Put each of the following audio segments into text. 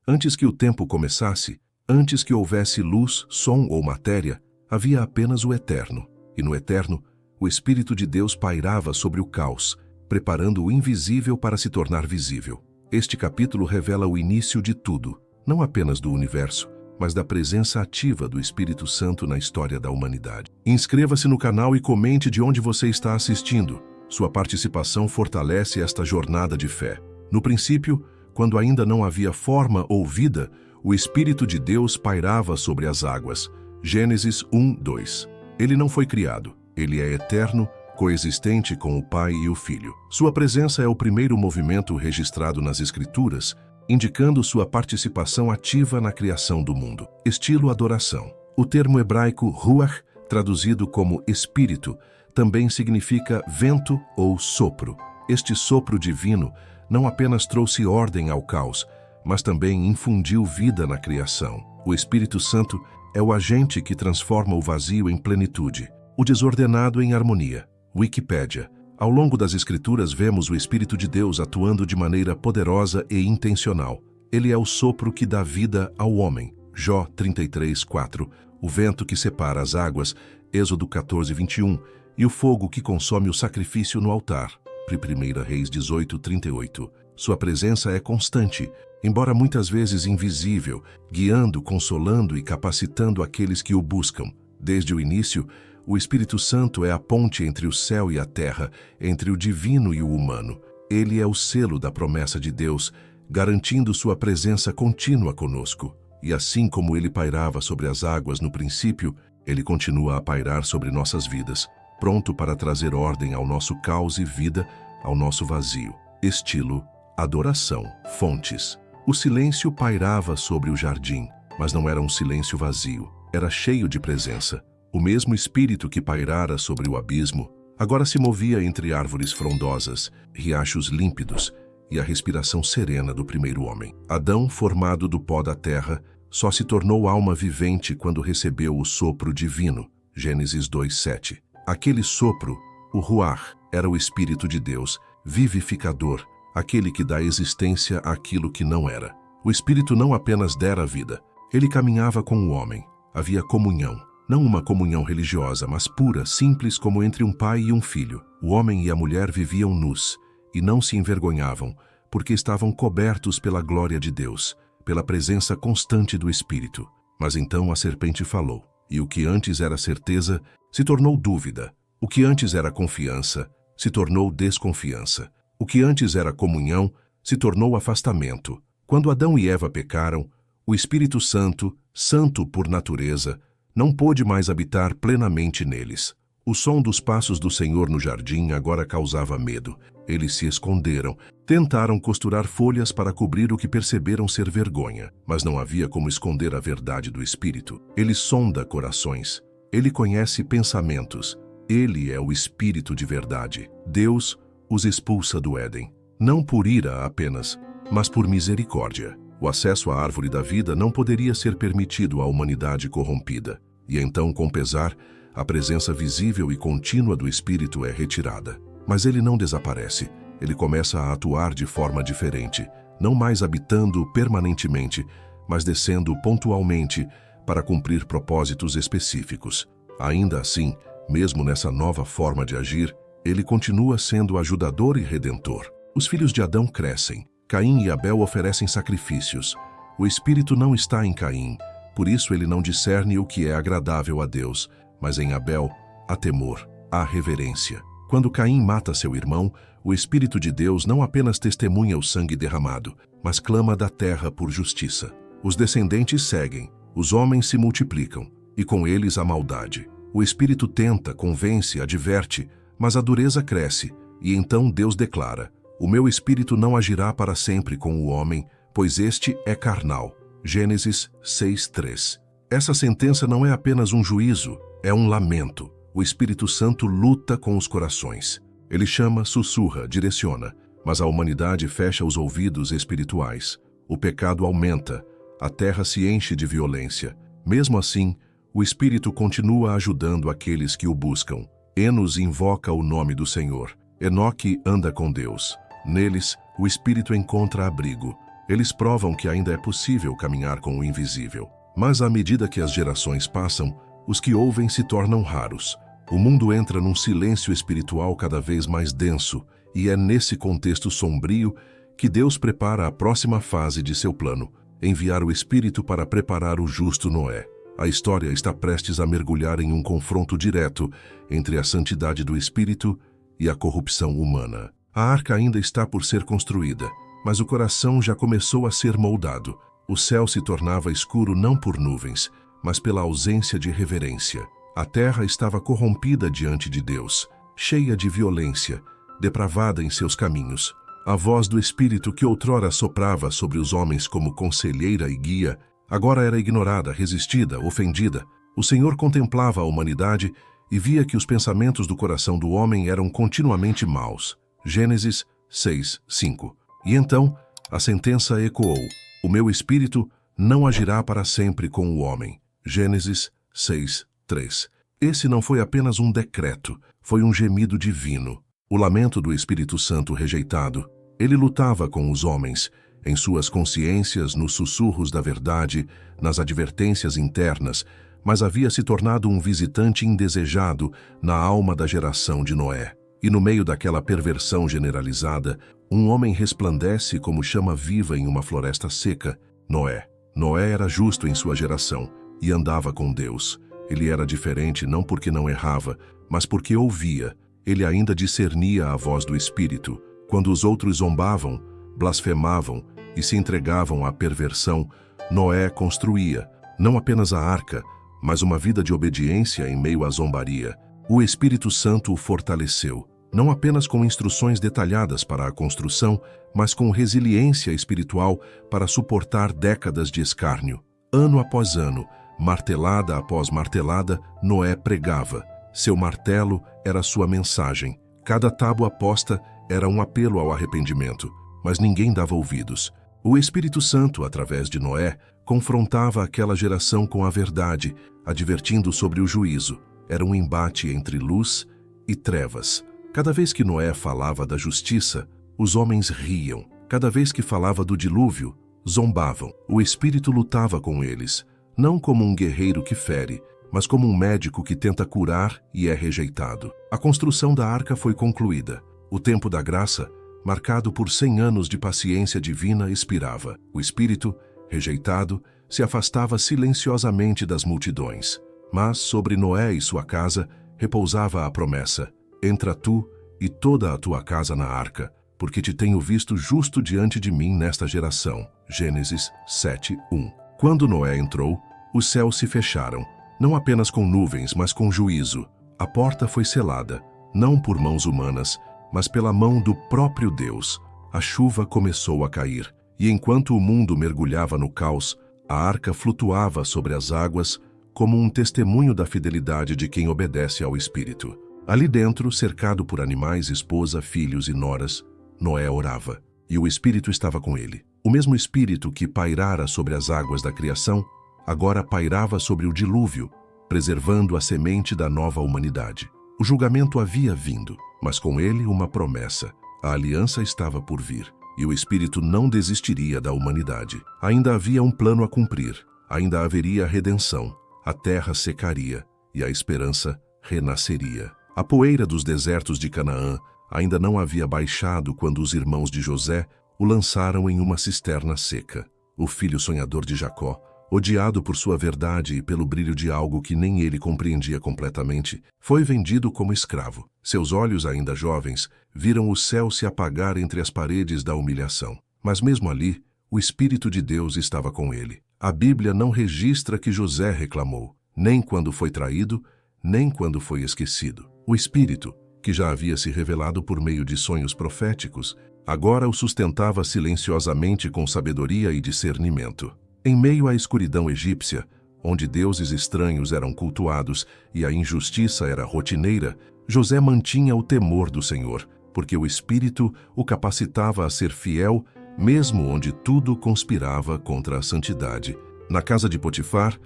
Antes que o tempo começasse, antes que houvesse luz, som ou matéria, havia apenas o Eterno. E no Eterno, o Espírito de Deus pairava sobre o caos, preparando o invisível para se tornar visível. Este capítulo revela o início de tudo, não apenas do universo, mas da presença ativa do Espírito Santo na história da humanidade. Inscreva-se no canal e comente de onde você está assistindo. Sua participação fortalece esta jornada de fé. No princípio, quando ainda não havia forma ou vida, o Espírito de Deus pairava sobre as águas. Gênesis 1:2. Ele não foi criado. Ele é eterno, coexistente com o Pai e o Filho. Sua presença é o primeiro movimento registrado nas Escrituras, indicando sua participação ativa na criação do mundo. Estilo adoração. O termo hebraico ruach, traduzido como espírito, também significa vento ou sopro. Este sopro divino não apenas trouxe ordem ao caos, mas também infundiu vida na criação. O Espírito Santo é o agente que transforma o vazio em plenitude, o desordenado em harmonia. Wikipédia. Ao longo das Escrituras vemos o Espírito de Deus atuando de maneira poderosa e intencional. Ele é o sopro que dá vida ao homem. Jó 33:4. O vento que separa as águas. Êxodo 14:21. E o fogo que consome o sacrifício no altar. 1 Reis 18:38. Sua presença é constante, embora muitas vezes invisível, guiando, consolando e capacitando aqueles que o buscam. Desde o início, o Espírito Santo é a ponte entre o céu e a terra, entre o divino e o humano. Ele é o selo da promessa de Deus, garantindo sua presença contínua conosco. E assim como ele pairava sobre as águas no princípio, ele continua a pairar sobre nossas vidas, pronto para trazer ordem ao nosso caos e vida ao nosso vazio. Estilo adoração. Fontes. O silêncio pairava sobre o jardim, mas não era um silêncio vazio, era cheio de presença. O mesmo espírito que pairara sobre o abismo, agora se movia entre árvores frondosas, riachos límpidos e a respiração serena do primeiro homem. Adão, formado do pó da terra, só se tornou alma vivente quando recebeu o sopro divino. Gênesis 2:7. Aquele sopro, o ruach, era o Espírito de Deus, vivificador, aquele que dá existência àquilo que não era. O Espírito não apenas dera vida, ele caminhava com o homem. Havia comunhão. Não uma comunhão religiosa, mas pura, simples como entre um pai e um filho. O homem e a mulher viviam nus e não se envergonhavam, porque estavam cobertos pela glória de Deus, pela presença constante do Espírito. Mas então a serpente falou, e o que antes era certeza se tornou dúvida. O que antes era confiança se tornou desconfiança. O que antes era comunhão se tornou afastamento. Quando Adão e Eva pecaram, o Espírito Santo, santo por natureza, não pôde mais habitar plenamente neles. O som dos passos do Senhor no jardim agora causava medo. Eles se esconderam, tentaram costurar folhas para cobrir o que perceberam ser vergonha, mas não havia como esconder a verdade do Espírito. Ele sonda corações. Ele conhece pensamentos. Ele é o Espírito de verdade. Deus os expulsa do Éden, não por ira apenas, mas por misericórdia. O acesso à árvore da vida não poderia ser permitido à humanidade corrompida. E então, com pesar, a presença visível e contínua do Espírito é retirada. Mas ele não desaparece. Ele começa a atuar de forma diferente, não mais habitando permanentemente, mas descendo pontualmente para cumprir propósitos específicos. Ainda assim, mesmo nessa nova forma de agir, ele continua sendo ajudador e redentor. Os filhos de Adão crescem. Caim e Abel oferecem sacrifícios. O Espírito não está em Caim, por isso ele não discerne o que é agradável a Deus, mas em Abel há temor, há reverência. Quando Caim mata seu irmão, o Espírito de Deus não apenas testemunha o sangue derramado, mas clama da terra por justiça. Os descendentes seguem, os homens se multiplicam, e com eles a maldade. O Espírito tenta, convence, adverte, mas a dureza cresce, e então Deus declara: o meu Espírito não agirá para sempre com o homem, pois este é carnal. Gênesis 6:3. Essa sentença não é apenas um juízo, é um lamento. O Espírito Santo luta com os corações. Ele chama, sussurra, direciona, mas a humanidade fecha os ouvidos espirituais. O pecado aumenta, a terra se enche de violência. Mesmo assim, o Espírito continua ajudando aqueles que o buscam. Enos invoca o nome do Senhor. Enoque anda com Deus. Neles, o Espírito encontra abrigo. Eles provam que ainda é possível caminhar com o invisível. Mas à medida que as gerações passam, os que ouvem se tornam raros. O mundo entra num silêncio espiritual cada vez mais denso, e é nesse contexto sombrio que Deus prepara a próxima fase de seu plano, enviar o Espírito para preparar o justo Noé. A história está prestes a mergulhar em um confronto direto entre a santidade do Espírito e a corrupção humana. A arca ainda está por ser construída, mas o coração já começou a ser moldado. O céu se tornava escuro não por nuvens, mas pela ausência de reverência. A terra estava corrompida diante de Deus, cheia de violência, depravada em seus caminhos. A voz do Espírito que outrora soprava sobre os homens como conselheira e guia, agora era ignorada, resistida, ofendida. O Senhor contemplava a humanidade e via que os pensamentos do coração do homem eram continuamente maus. Gênesis 6:5. E então, a sentença ecoou: o meu Espírito não agirá para sempre com o homem. Gênesis 6:3. Esse não foi apenas um decreto, foi um gemido divino. O lamento do Espírito Santo rejeitado. Ele lutava com os homens, em suas consciências, nos sussurros da verdade, nas advertências internas, mas havia se tornado um visitante indesejado na alma da geração de Noé. E no meio daquela perversão generalizada, um homem resplandece como chama viva em uma floresta seca: Noé. Noé era justo em sua geração e andava com Deus. Ele era diferente não porque não errava, mas porque ouvia. Ele ainda discernia a voz do Espírito. Quando os outros zombavam, blasfemavam e se entregavam à perversão, Noé construía, não apenas a arca, mas uma vida de obediência em meio à zombaria. O Espírito Santo o fortaleceu, não apenas com instruções detalhadas para a construção, mas com resiliência espiritual para suportar décadas de escárnio. Ano após ano, martelada após martelada, Noé pregava. Seu martelo era sua mensagem. Cada tábua posta era um apelo ao arrependimento, mas ninguém dava ouvidos. O Espírito Santo, através de Noé, confrontava aquela geração com a verdade, advertindo sobre o juízo. Era um embate entre luz e trevas. Cada vez que Noé falava da justiça, os homens riam. Cada vez que falava do dilúvio, zombavam. O Espírito lutava com eles, não como um guerreiro que fere, mas como um médico que tenta curar e é rejeitado. A construção da arca foi concluída. O tempo da graça, marcado por 100 anos de paciência divina, expirava. O Espírito, rejeitado, se afastava silenciosamente das multidões. Mas sobre Noé e sua casa repousava a promessa: entra tu e toda a tua casa na arca, porque te tenho visto justo diante de mim nesta geração. Gênesis 7:1. Quando Noé entrou, os céus se fecharam, não apenas com nuvens, mas com juízo. A porta foi selada, não por mãos humanas, mas pela mão do próprio Deus. A chuva começou a cair, e enquanto o mundo mergulhava no caos, a arca flutuava sobre as águas como um testemunho da fidelidade de quem obedece ao Espírito. Ali dentro, cercado por animais, esposa, filhos e noras, Noé orava, e o Espírito estava com ele. O mesmo Espírito que pairara sobre as águas da criação, agora pairava sobre o dilúvio, preservando a semente da nova humanidade. O julgamento havia vindo, mas com ele uma promessa. A aliança estava por vir, e o Espírito não desistiria da humanidade. Ainda havia um plano a cumprir, ainda haveria redenção. A terra secaria, e a esperança renasceria. A poeira dos desertos de Canaã ainda não havia baixado quando os irmãos de José o lançaram em uma cisterna seca. O filho sonhador de Jacó, odiado por sua verdade e pelo brilho de algo que nem ele compreendia completamente, foi vendido como escravo. Seus olhos, ainda jovens, viram o céu se apagar entre as paredes da humilhação. Mas mesmo ali, o Espírito de Deus estava com ele. A Bíblia não registra que José reclamou, nem quando foi traído, nem quando foi esquecido. O Espírito, que já havia se revelado por meio de sonhos proféticos, agora o sustentava silenciosamente com sabedoria e discernimento. Em meio à escuridão egípcia, onde deuses estranhos eram cultuados e a injustiça era rotineira, José mantinha o temor do Senhor, porque o Espírito o capacitava a ser fiel, mesmo onde tudo conspirava contra a santidade. Na casa de Potifar,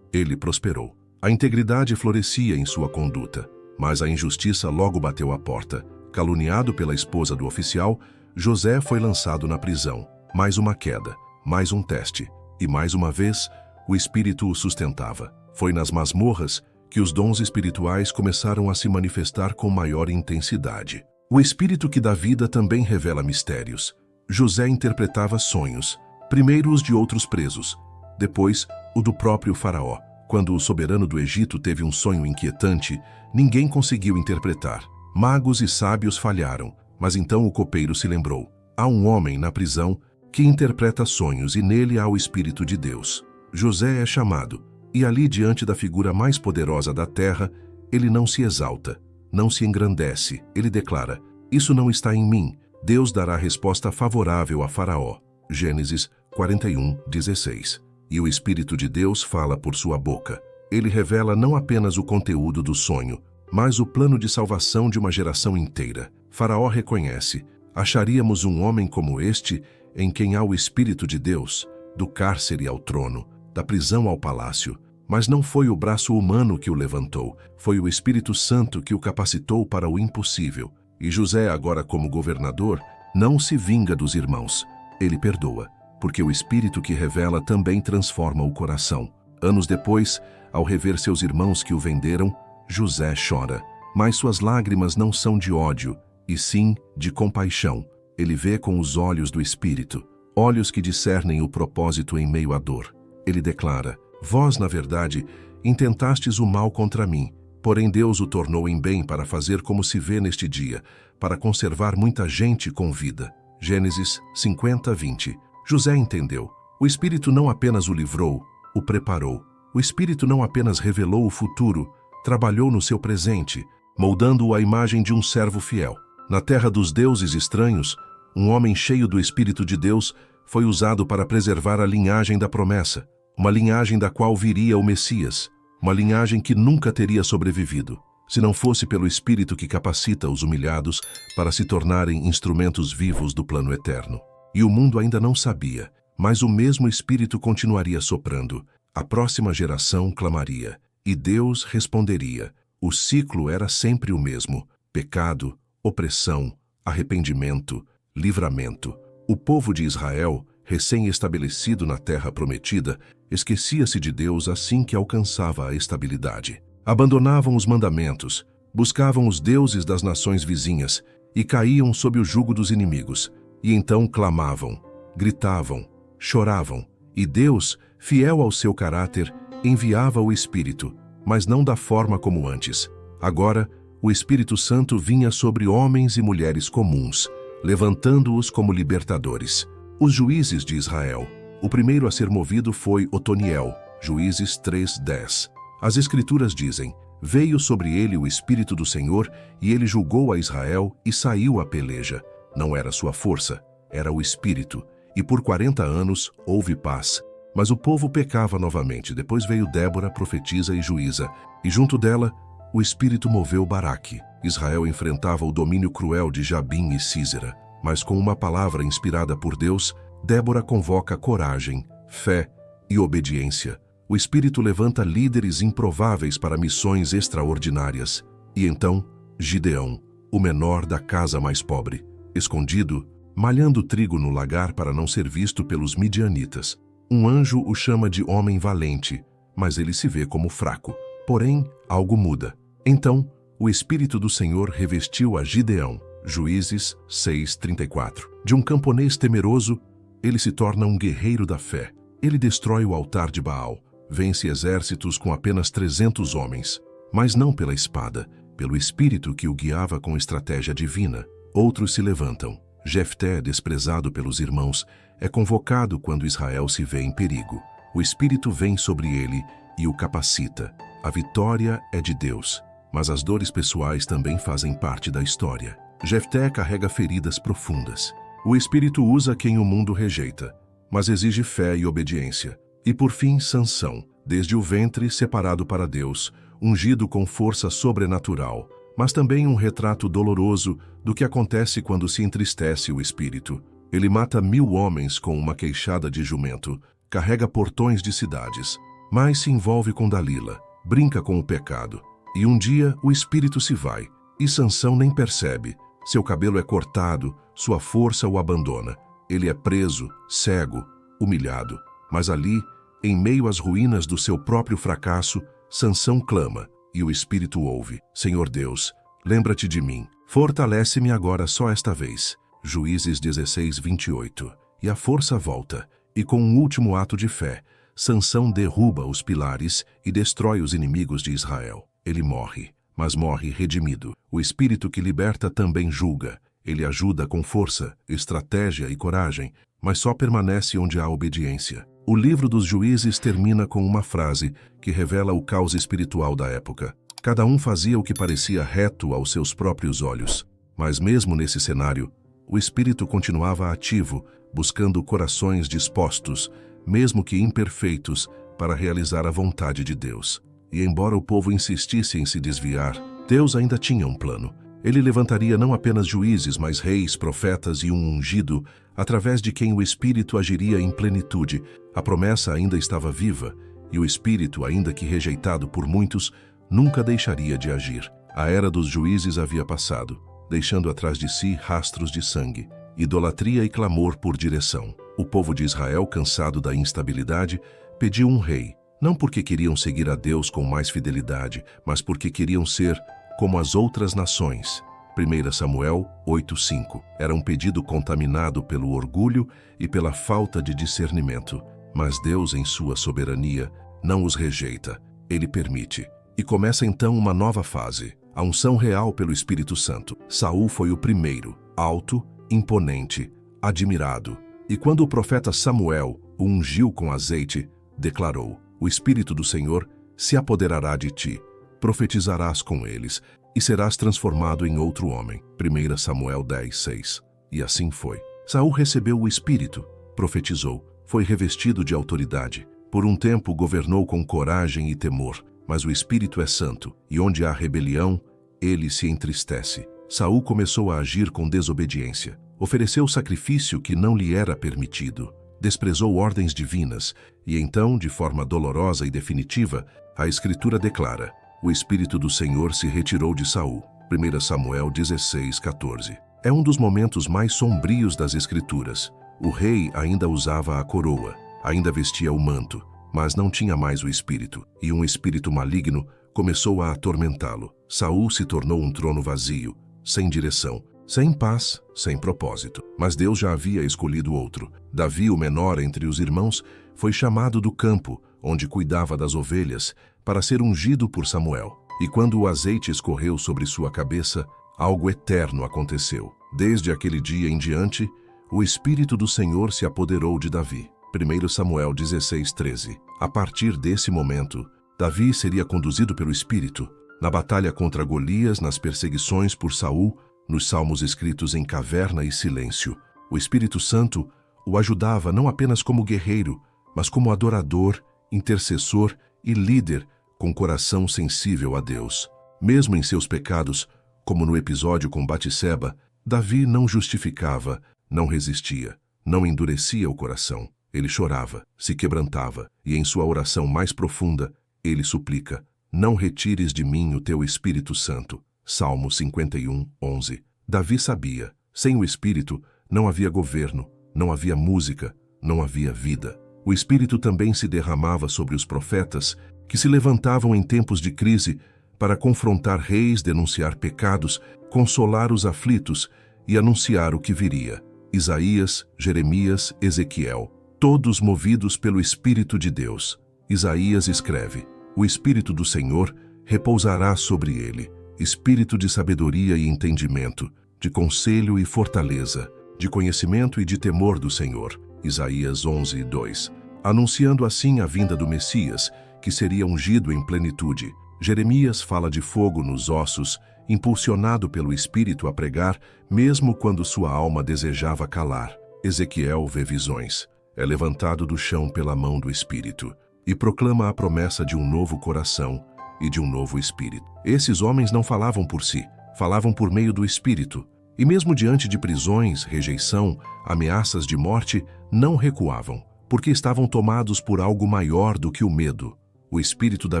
ele prosperou. A integridade florescia em sua conduta, mas a injustiça logo bateu à porta. Caluniado pela esposa do oficial, José foi lançado na prisão. Mais uma queda, mais um teste, e mais uma vez, o Espírito o sustentava. Foi nas masmorras que os dons espirituais começaram a se manifestar com maior intensidade. O Espírito que dá vida também revela mistérios. José interpretava sonhos, primeiro os de outros presos, depois o do próprio faraó. Quando o soberano do Egito teve um sonho inquietante, ninguém conseguiu interpretar. Magos e sábios falharam, mas então o copeiro se lembrou. Há um homem na prisão que interpreta sonhos e nele há o Espírito de Deus. José é chamado, e ali diante da figura mais poderosa da terra, ele não se exalta, não se engrandece. Ele declara: isso não está em mim. Deus dará resposta favorável a Faraó. Gênesis 41:16. E o Espírito de Deus fala por sua boca. Ele revela não apenas o conteúdo do sonho, mas o plano de salvação de uma geração inteira. Faraó reconhece: acharíamos um homem como este, em quem há o Espírito de Deus, do cárcere ao trono, da prisão ao palácio. Mas não foi o braço humano que o levantou, foi o Espírito Santo que o capacitou para o impossível. E José, agora como governador, não se vinga dos irmãos. Ele perdoa, porque o Espírito que revela também transforma o coração. Anos depois, ao rever seus irmãos que o venderam, José chora. Mas suas lágrimas não são de ódio, e sim de compaixão. Ele vê com os olhos do Espírito, olhos que discernem o propósito em meio à dor. Ele declara: vós, na verdade, intentastes o mal contra mim, porém Deus o tornou em bem para fazer como se vê neste dia, para conservar muita gente com vida. Gênesis 50:20. José entendeu. O Espírito não apenas o livrou, o preparou. O Espírito não apenas revelou o futuro, trabalhou no seu presente, moldando-o à imagem de um servo fiel. Na terra dos deuses estranhos, um homem cheio do Espírito de Deus foi usado para preservar a linhagem da promessa, uma linhagem da qual viria o Messias, uma linhagem que nunca teria sobrevivido, se não fosse pelo Espírito que capacita os humilhados para se tornarem instrumentos vivos do plano eterno. E o mundo ainda não sabia, mas o mesmo Espírito continuaria soprando. A próxima geração clamaria, e Deus responderia. O ciclo era sempre o mesmo: pecado, opressão, arrependimento, livramento. O povo de Israel, recém-estabelecido na terra prometida, esquecia-se de Deus assim que alcançava a estabilidade. Abandonavam os mandamentos, buscavam os deuses das nações vizinhas e caíam sob o jugo dos inimigos. E então clamavam, gritavam, choravam. E Deus, fiel ao seu caráter, enviava o Espírito, mas não da forma como antes. Agora, o Espírito Santo vinha sobre homens e mulheres comuns, levantando-os como libertadores. Os juízes de Israel. O primeiro a ser movido foi Otoniel, Juízes 3:10. As Escrituras dizem: veio sobre ele o Espírito do Senhor, e ele julgou a Israel e saiu à peleja. Não era sua força, era o Espírito. E por 40 anos houve paz. Mas o povo pecava novamente. Depois veio Débora, profetisa e juíza, e junto dela, o Espírito moveu Baraque. Israel enfrentava o domínio cruel de Jabim e Sísera. Mas com uma palavra inspirada por Deus, Débora convoca coragem, fé e obediência. O Espírito levanta líderes improváveis para missões extraordinárias. E então, Gideão, o menor da casa mais pobre, escondido, malhando trigo no lagar para não ser visto pelos midianitas. Um anjo o chama de homem valente, mas ele se vê como fraco. Porém, algo muda. Então, o Espírito do Senhor revestiu a Gideão. Juízes 6:34. De um camponês temeroso, ele se torna um guerreiro da fé. Ele destrói o altar de Baal, vence exércitos com apenas 300 homens, mas não pela espada, pelo Espírito que o guiava com estratégia divina. Outros se levantam. Jefté, desprezado pelos irmãos, é convocado quando Israel se vê em perigo. O Espírito vem sobre ele e o capacita. A vitória é de Deus, mas as dores pessoais também fazem parte da história. Jefté carrega feridas profundas. O Espírito usa quem o mundo rejeita, mas exige fé e obediência. E por fim, Sansão, desde o ventre separado para Deus, ungido com força sobrenatural, mas também um retrato doloroso do que acontece quando se entristece o espírito. Ele mata 1000 homens com uma queixada de jumento, carrega portões de cidades, mas se envolve com Dalila, brinca com o pecado. E um dia o espírito se vai, e Sansão nem percebe. Seu cabelo é cortado, sua força o abandona. Ele é preso, cego, humilhado. Mas ali, em meio às ruínas do seu próprio fracasso, Sansão clama, e o Espírito ouve: Senhor Deus, lembra-te de mim. Fortalece-me agora só esta vez. Juízes 16, 28. E a força volta, e com um último ato de fé, Sansão derruba os pilares e destrói os inimigos de Israel. Ele morre, mas morre redimido. O Espírito que liberta também julga. Ele ajuda com força, estratégia e coragem, mas só permanece onde há obediência. O livro dos Juízes termina com uma frase que revela o caos espiritual da época. Cada um fazia o que parecia reto aos seus próprios olhos. Mas mesmo nesse cenário, o Espírito continuava ativo, buscando corações dispostos, mesmo que imperfeitos, para realizar a vontade de Deus. E embora o povo insistisse em se desviar, Deus ainda tinha um plano. Ele levantaria não apenas juízes, mas reis, profetas e um ungido, através de quem o Espírito agiria em plenitude. A promessa ainda estava viva, e o Espírito, ainda que rejeitado por muitos, nunca deixaria de agir. A era dos juízes havia passado, deixando atrás de si rastros de sangue, idolatria e clamor por direção. O povo de Israel, cansado da instabilidade, pediu um rei, não porque queriam seguir a Deus com mais fidelidade, mas porque queriam ser como as outras nações. 1 Samuel 8:5. Era um pedido contaminado pelo orgulho e pela falta de discernimento. Mas Deus, em sua soberania, não os rejeita. Ele permite. E começa então uma nova fase, a unção real pelo Espírito Santo. Saul foi o primeiro, alto, imponente, admirado. E quando o profeta Samuel o ungiu com azeite, declarou: O Espírito do Senhor se apoderará de ti, profetizarás com eles, e serás transformado em outro homem. 1 Samuel 10:6. E assim foi. Saul recebeu o Espírito, profetizou, foi revestido de autoridade. Por um tempo governou com coragem e temor, mas o Espírito é santo, e onde há rebelião, ele se entristece. Saul começou a agir com desobediência, ofereceu sacrifício que não lhe era permitido, desprezou ordens divinas, e então, de forma dolorosa e definitiva, a Escritura declara: O Espírito do Senhor se retirou de Saul. 1 Samuel 16:14. É um dos momentos mais sombrios das Escrituras. O rei ainda usava a coroa, ainda vestia o manto, mas não tinha mais o Espírito, e um espírito maligno começou a atormentá-lo. Saul se tornou um trono vazio, sem direção, sem paz, sem propósito. Mas Deus já havia escolhido outro. Davi, o menor entre os irmãos, foi chamado do campo, onde cuidava das ovelhas, para ser ungido por Samuel. E quando o azeite escorreu sobre sua cabeça, algo eterno aconteceu. Desde aquele dia em diante, o Espírito do Senhor se apoderou de Davi. 1 Samuel 16:13. A partir desse momento, Davi seria conduzido pelo Espírito, na batalha contra Golias, nas perseguições por Saul, nos salmos escritos em caverna e silêncio. O Espírito Santo o ajudava não apenas como guerreiro, mas como adorador, intercessor e líder com coração sensível a Deus. Mesmo em seus pecados, como no episódio com Batseba, Davi não justificava, não resistia, não endurecia o coração. Ele chorava, se quebrantava, e em sua oração mais profunda, ele suplica: Não retires de mim o teu Espírito Santo. Salmo 51:11. Davi sabia, sem o Espírito não havia governo, não havia música, não havia vida. O Espírito também se derramava sobre os profetas, que se levantavam em tempos de crise para confrontar reis, denunciar pecados, consolar os aflitos e anunciar o que viria. Isaías, Jeremias, Ezequiel, todos movidos pelo Espírito de Deus. Isaías escreve: O Espírito do Senhor repousará sobre ele, espírito de sabedoria e entendimento, de conselho e fortaleza, de conhecimento e de temor do Senhor. Isaías 11:2. Anunciando assim a vinda do Messias, que seria ungido em plenitude. Jeremias fala de fogo nos ossos, impulsionado pelo Espírito a pregar, mesmo quando sua alma desejava calar. Ezequiel vê visões. É levantado do chão pela mão do Espírito e proclama a promessa de um novo coração e de um novo espírito. Esses homens não falavam por si, falavam por meio do Espírito. E mesmo diante de prisões, rejeição, ameaças de morte, não recuavam, porque estavam tomados por algo maior do que o medo, o Espírito da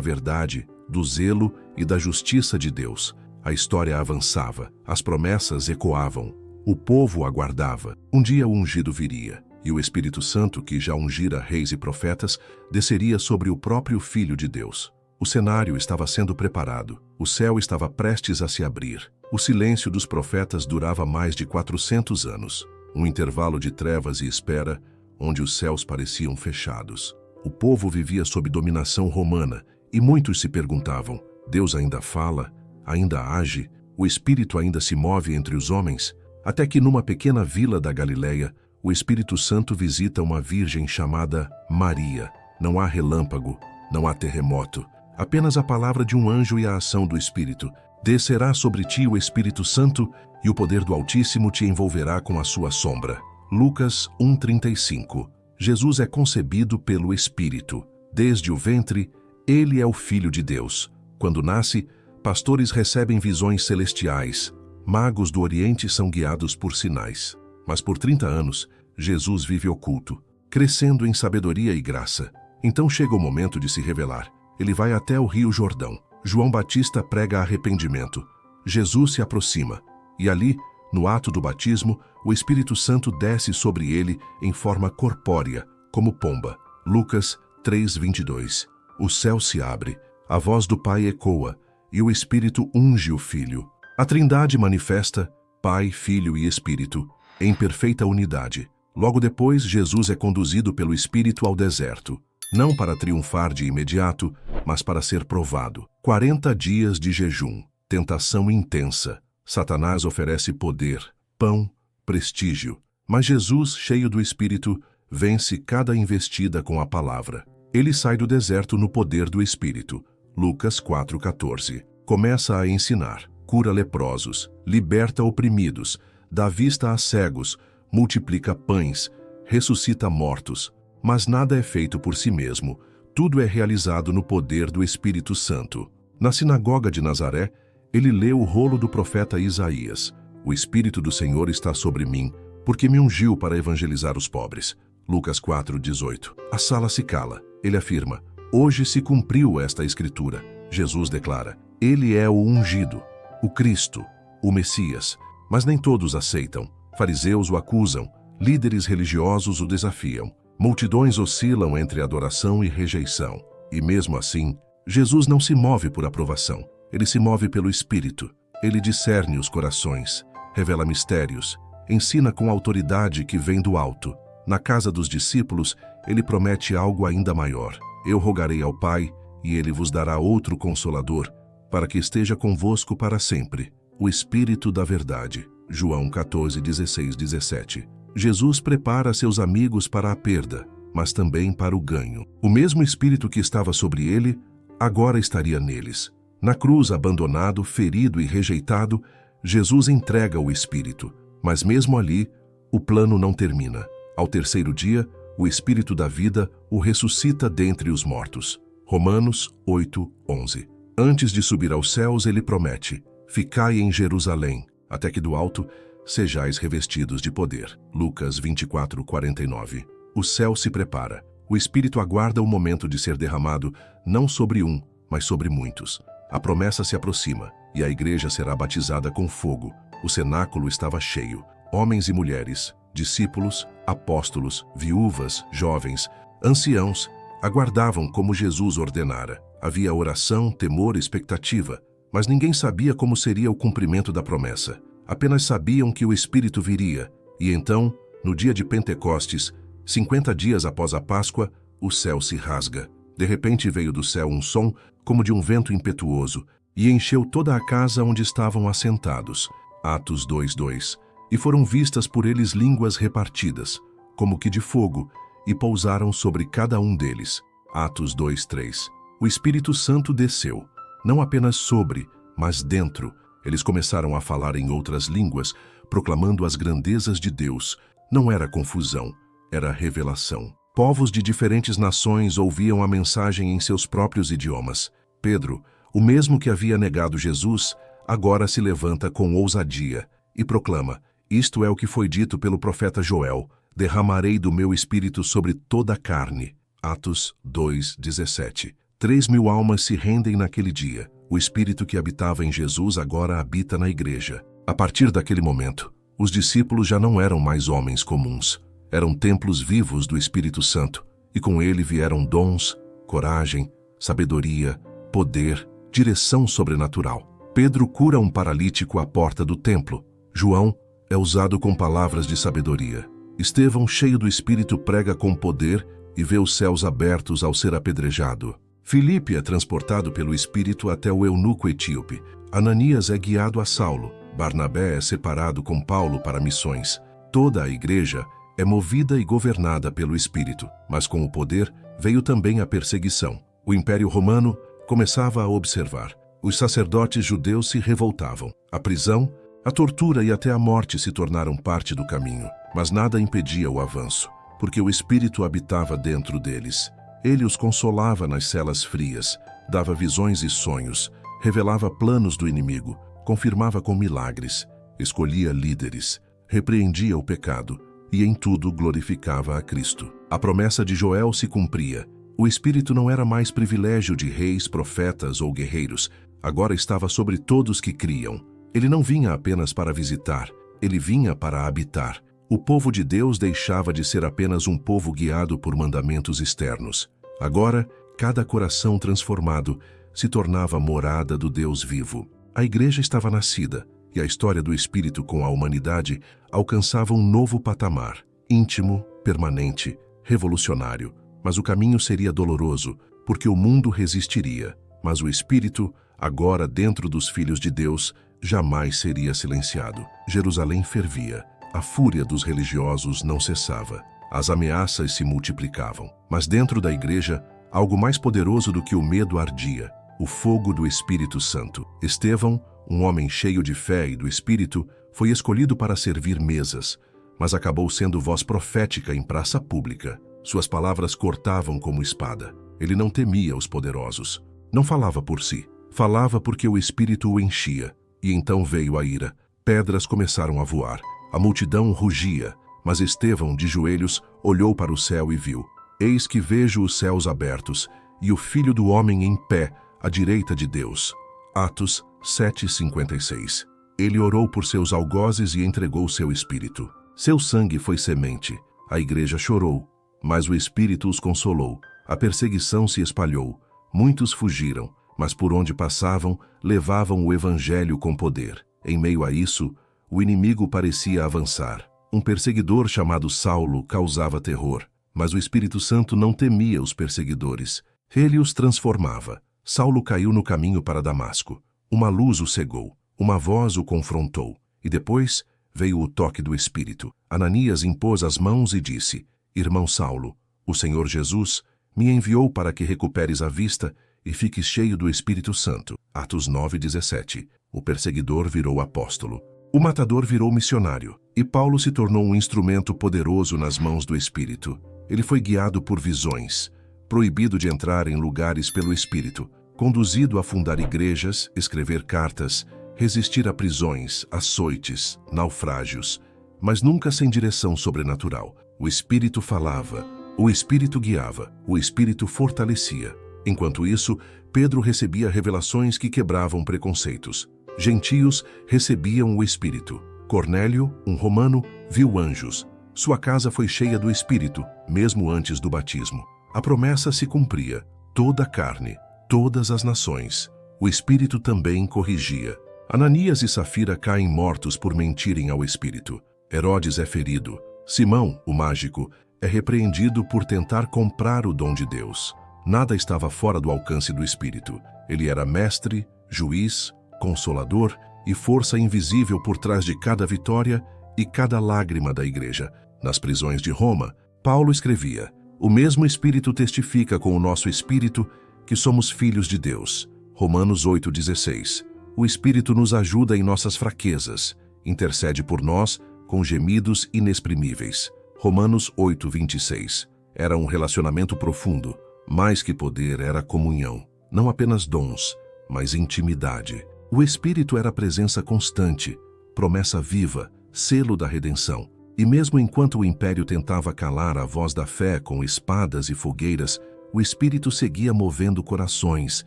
verdade, do zelo e da justiça de Deus. A história avançava, as promessas ecoavam. O povo aguardava. Um dia o ungido viria, e o Espírito Santo, que já ungira reis e profetas, desceria sobre o próprio Filho de Deus. O cenário estava sendo preparado. O céu estava prestes a se abrir. O silêncio dos profetas durava mais de 400 anos. Um intervalo de trevas e espera, onde os céus pareciam fechados. O povo vivia sob dominação romana, e muitos se perguntavam: Deus ainda fala? Ainda age? O Espírito ainda se move entre os homens? Até que numa pequena vila da Galileia, o Espírito Santo visita uma virgem chamada Maria. Não há relâmpago, não há terremoto, apenas a palavra de um anjo e a ação do Espírito. Descerá sobre ti o Espírito Santo, e o poder do Altíssimo te envolverá com a sua sombra. Lucas 1:35. Jesus é concebido pelo Espírito. Desde o ventre, ele é o Filho de Deus. Quando nasce, pastores recebem visões celestiais. Magos do Oriente são guiados por sinais. Mas por 30 anos, Jesus vive oculto, crescendo em sabedoria e graça. Então chega o momento de se revelar. Ele vai até o Rio Jordão. João Batista prega arrependimento. Jesus se aproxima. E ali, no ato do batismo, o Espírito Santo desce sobre ele em forma corpórea, como pomba. Lucas 3:22. O céu se abre, a voz do Pai ecoa, e o Espírito unge o Filho. A Trindade manifesta, Pai, Filho e Espírito, em perfeita unidade. Logo depois, Jesus é conduzido pelo Espírito ao deserto, não para triunfar de imediato, mas para ser provado. 40 dias de jejum, tentação intensa. Satanás oferece poder, pão, prestígio. Mas Jesus, cheio do Espírito, vence cada investida com a palavra. Ele sai do deserto no poder do Espírito. Lucas 4:14. Começa a ensinar. Cura leprosos, liberta oprimidos, dá vista a cegos, multiplica pães, ressuscita mortos. Mas nada é feito por si mesmo, tudo é realizado no poder do Espírito Santo. Na sinagoga de Nazaré, ele lê o rolo do profeta Isaías. O Espírito do Senhor está sobre mim, porque me ungiu para evangelizar os pobres. Lucas 4:18. A sala se cala. Ele afirma: hoje se cumpriu esta escritura. Jesus declara: ele é o ungido, o Cristo, o Messias. Mas nem todos aceitam. Fariseus o acusam, líderes religiosos o desafiam. Multidões oscilam entre adoração e rejeição. E mesmo assim, Jesus não se move por aprovação. Ele se move pelo Espírito. Ele discerne os corações, revela mistérios, ensina com autoridade que vem do alto. Na casa dos discípulos, ele promete algo ainda maior. Eu rogarei ao Pai, e ele vos dará outro Consolador, para que esteja convosco para sempre. O Espírito da Verdade. João 14:16-17. Jesus prepara seus amigos para a perda, mas também para o ganho. O mesmo Espírito que estava sobre ele, agora estaria neles. Na cruz, abandonado, ferido e rejeitado, Jesus entrega o Espírito. Mas mesmo ali, o plano não termina. Ao terceiro dia, o Espírito da vida o ressuscita dentre os mortos. Romanos 8:11. Antes de subir aos céus, ele promete: ficai em Jerusalém, até que do alto sejais revestidos de poder. Lucas 24:49. O céu se prepara. O Espírito aguarda o momento de ser derramado, não sobre um, mas sobre muitos. A promessa se aproxima, e a igreja será batizada com fogo. O cenáculo estava cheio. Homens e mulheres, discípulos, apóstolos, viúvas, jovens, anciãos, aguardavam como Jesus ordenara. Havia oração, temor, expectativa, mas ninguém sabia como seria o cumprimento da promessa. Apenas sabiam que o Espírito viria, e então, no dia de Pentecostes, 50 dias após a Páscoa, o céu se rasga. De repente veio do céu um som, como de um vento impetuoso, e encheu toda a casa onde estavam assentados. Atos 2:2. E foram vistas por eles línguas repartidas, como que de fogo, e pousaram sobre cada um deles. Atos 2:3. O Espírito Santo desceu, não apenas sobre, mas dentro. Eles começaram a falar em outras línguas, proclamando as grandezas de Deus. Não era confusão, era revelação. Povos de diferentes nações ouviam a mensagem em seus próprios idiomas. Pedro, o mesmo que havia negado Jesus, agora se levanta com ousadia e proclama: isto é o que foi dito pelo profeta Joel: derramarei do meu espírito sobre toda a carne. Atos 2:17. 3.000 almas se rendem naquele dia. O espírito que habitava em Jesus agora habita na igreja. A partir daquele momento, Os discípulos já não eram mais homens comuns. Eram templos vivos do Espírito Santo, e com ele vieram dons, coragem, sabedoria, poder, direção sobrenatural. Pedro cura um paralítico à porta do templo. João é usado com palavras de sabedoria. Estevão, cheio do Espírito, prega com poder e vê os céus abertos ao ser apedrejado. Filipe é transportado pelo Espírito até o eunuco etíope. Ananias é guiado a Saulo. Barnabé é separado com Paulo para missões. Toda a igreja é movida e governada pelo Espírito, mas com o poder veio também a perseguição. O Império Romano começava a observar. Os sacerdotes judeus se revoltavam. A prisão, a tortura e até a morte se tornaram parte do caminho, mas nada impedia o avanço, porque o Espírito habitava dentro deles. Ele os consolava nas celas frias, dava visões e sonhos, revelava planos do inimigo, confirmava com milagres, escolhia líderes, repreendia o pecado e em tudo glorificava a Cristo. A promessa de Joel se cumpria. O Espírito não era mais privilégio de reis, profetas ou guerreiros, agora estava sobre todos que criam. Ele não vinha apenas para visitar, ele vinha para habitar. O povo de Deus deixava de ser apenas um povo guiado por mandamentos externos. Agora, cada coração transformado se tornava morada do Deus vivo. A igreja estava nascida, e a história do Espírito com a humanidade alcançava um novo patamar, íntimo, permanente, revolucionário. Mas o caminho seria doloroso, porque o mundo resistiria. Mas o Espírito, agora dentro dos filhos de Deus, jamais seria silenciado. Jerusalém fervia. A fúria dos religiosos não cessava. As ameaças se multiplicavam. Mas dentro da igreja, algo mais poderoso do que o medo ardia: o fogo do Espírito Santo. Estevão, um homem cheio de fé e do Espírito, foi escolhido para servir mesas, mas acabou sendo voz profética em praça pública. Suas palavras cortavam como espada. Ele não temia os poderosos. Não falava por si. Falava porque o Espírito o enchia. E então veio a ira. Pedras começaram a voar. A multidão rugia. Mas Estevão, de joelhos, olhou para o céu e viu: eis que vejo os céus abertos e o Filho do Homem em pé, à direita de Deus. Atos 7:56. Ele orou por seus algozes e entregou seu espírito. Seu sangue foi semente. A igreja chorou, mas o Espírito os consolou. A perseguição se espalhou. Muitos fugiram, mas por onde passavam, levavam o evangelho com poder. Em meio a isso, o inimigo parecia avançar. Um perseguidor chamado Saulo causava terror, mas o Espírito Santo não temia os perseguidores. Ele os transformava. Saulo caiu no caminho para Damasco. Uma luz o cegou, uma voz o confrontou, e depois veio o toque do Espírito. Ananias impôs as mãos e disse: irmão Saulo, o Senhor Jesus me enviou para que recuperes a vista e fiques cheio do Espírito Santo. Atos 9:17. O perseguidor virou apóstolo. O matador virou missionário, e Paulo se tornou um instrumento poderoso nas mãos do Espírito. Ele foi guiado por visões, proibido de entrar em lugares pelo Espírito, conduzido a fundar igrejas, escrever cartas, resistir a prisões, açoites, naufrágios, mas nunca sem direção sobrenatural. O Espírito falava, o Espírito guiava, o Espírito fortalecia. Enquanto isso, Pedro recebia revelações que quebravam preconceitos. Gentios recebiam o Espírito. Cornélio, um romano, viu anjos. Sua casa foi cheia do Espírito, mesmo antes do batismo. A promessa se cumpria: toda a carne, todas as nações. O Espírito também corrigia. Ananias e Safira caem mortos por mentirem ao Espírito. Herodes é ferido. Simão, o mágico, é repreendido por tentar comprar o dom de Deus. Nada estava fora do alcance do Espírito. Ele era mestre, juiz, consolador e força invisível por trás de cada vitória e cada lágrima da igreja. Nas prisões de Roma, Paulo escrevia: o mesmo Espírito testifica com o nosso espírito que somos filhos de Deus. Romanos 8:16. O Espírito nos ajuda em nossas fraquezas, intercede por nós com gemidos inexprimíveis. Romanos 8:26. Era um relacionamento profundo. Mais que poder, era comunhão. Não apenas dons, mas intimidade. O Espírito era presença constante, promessa viva, selo da redenção. E mesmo enquanto o império tentava calar a voz da fé com espadas e fogueiras, o Espírito seguia movendo corações,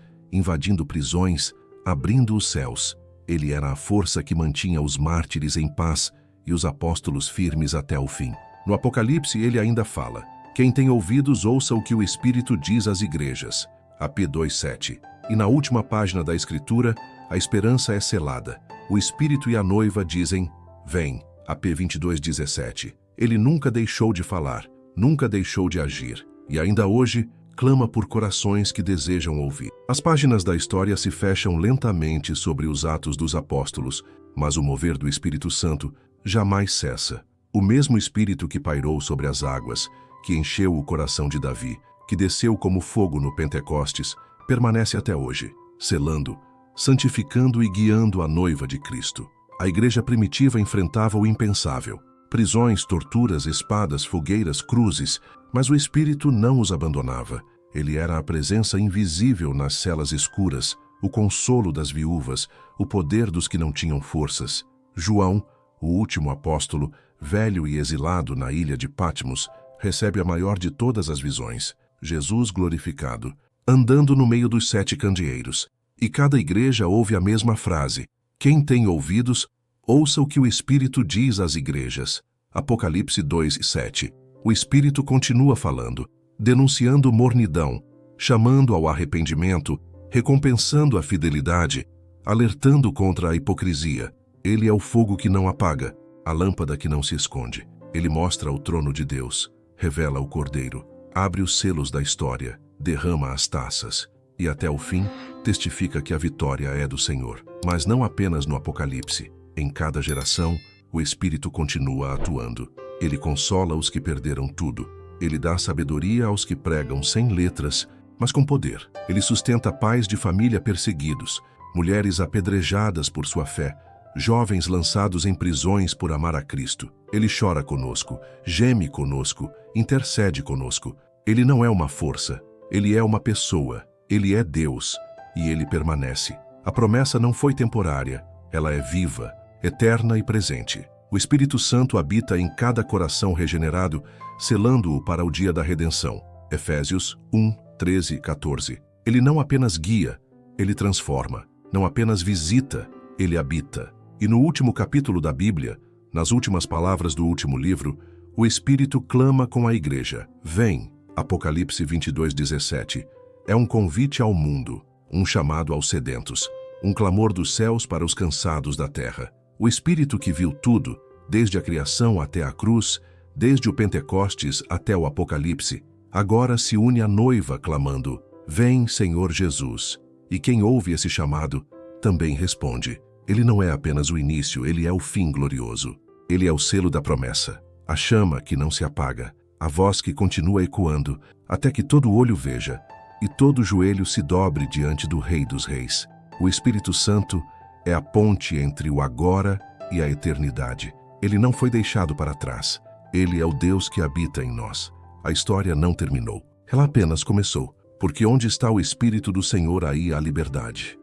invadindo prisões, abrindo os céus. Ele era a força que mantinha os mártires em paz e os apóstolos firmes até o fim. No Apocalipse ele ainda fala: quem tem ouvidos ouça o que o Espírito diz às igrejas. AP 2:7. E na última página da Escritura, a esperança é selada. O Espírito e a noiva dizem: vem. AP 22:17. Ele nunca deixou de falar, nunca deixou de agir, e ainda hoje clama por corações que desejam ouvir. As páginas da história se fecham lentamente sobre os atos dos apóstolos, mas o mover do Espírito Santo jamais cessa. O mesmo Espírito que pairou sobre as águas, que encheu o coração de Davi, que desceu como fogo no Pentecostes, permanece até hoje, selando, santificando e guiando a noiva de Cristo. A igreja primitiva enfrentava o impensável: prisões, torturas, espadas, fogueiras, cruzes, mas o Espírito não os abandonava. Ele era a presença invisível nas celas escuras, o consolo das viúvas, o poder dos que não tinham forças. João, o último apóstolo, velho e exilado na ilha de Patmos, recebe a maior de todas as visões: Jesus glorificado, andando no meio dos 7 candeeiros. E cada igreja ouve a mesma frase: quem tem ouvidos, ouça o que o Espírito diz às igrejas. Apocalipse 2:7. O Espírito continua falando, denunciando mornidão, chamando ao arrependimento, recompensando a fidelidade, alertando contra a hipocrisia. Ele é o fogo que não apaga, a lâmpada que não se esconde. Ele mostra o trono de Deus, revela o Cordeiro, abre os selos da história, derrama as taças e até o fim testifica que a vitória é do Senhor. Mas não apenas no Apocalipse. Em cada geração, o Espírito continua atuando. Ele consola os que perderam tudo. Ele dá sabedoria aos que pregam sem letras, mas com poder. Ele sustenta pais de família perseguidos, mulheres apedrejadas por sua fé, jovens lançados em prisões por amar a Cristo. Ele chora conosco, geme conosco, intercede conosco. Ele não é uma força, ele é uma pessoa. Ele é Deus, e ele permanece. A promessa não foi temporária, ela é viva, eterna e presente. O Espírito Santo habita em cada coração regenerado, selando-o para o dia da redenção. Efésios 1:13-14. Ele não apenas guia, ele transforma. Não apenas visita, ele habita. E no último capítulo da Bíblia, nas últimas palavras do último livro, o Espírito clama com a igreja: vem. Apocalipse 22:17. É um convite ao mundo, um chamado aos sedentos, um clamor dos céus para os cansados da terra. O Espírito que viu tudo, desde a criação até a cruz, desde o Pentecostes até o Apocalipse, agora se une à noiva clamando: vem, Senhor Jesus. E quem ouve esse chamado também responde. Ele não é apenas o início, ele é o fim glorioso. Ele é o selo da promessa, a chama que não se apaga, a voz que continua ecoando, até que todo olho veja e todo joelho se dobre diante do Rei dos Reis. O Espírito Santo é a ponte entre o agora e a eternidade. Ele não foi deixado para trás. Ele é o Deus que habita em nós. A história não terminou. Ela apenas começou, porque onde está o Espírito do Senhor, aí há liberdade.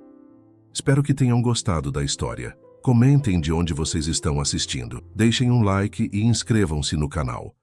Espero que tenham gostado da história. Comentem de onde vocês estão assistindo. Deixem um like e inscrevam-se no canal.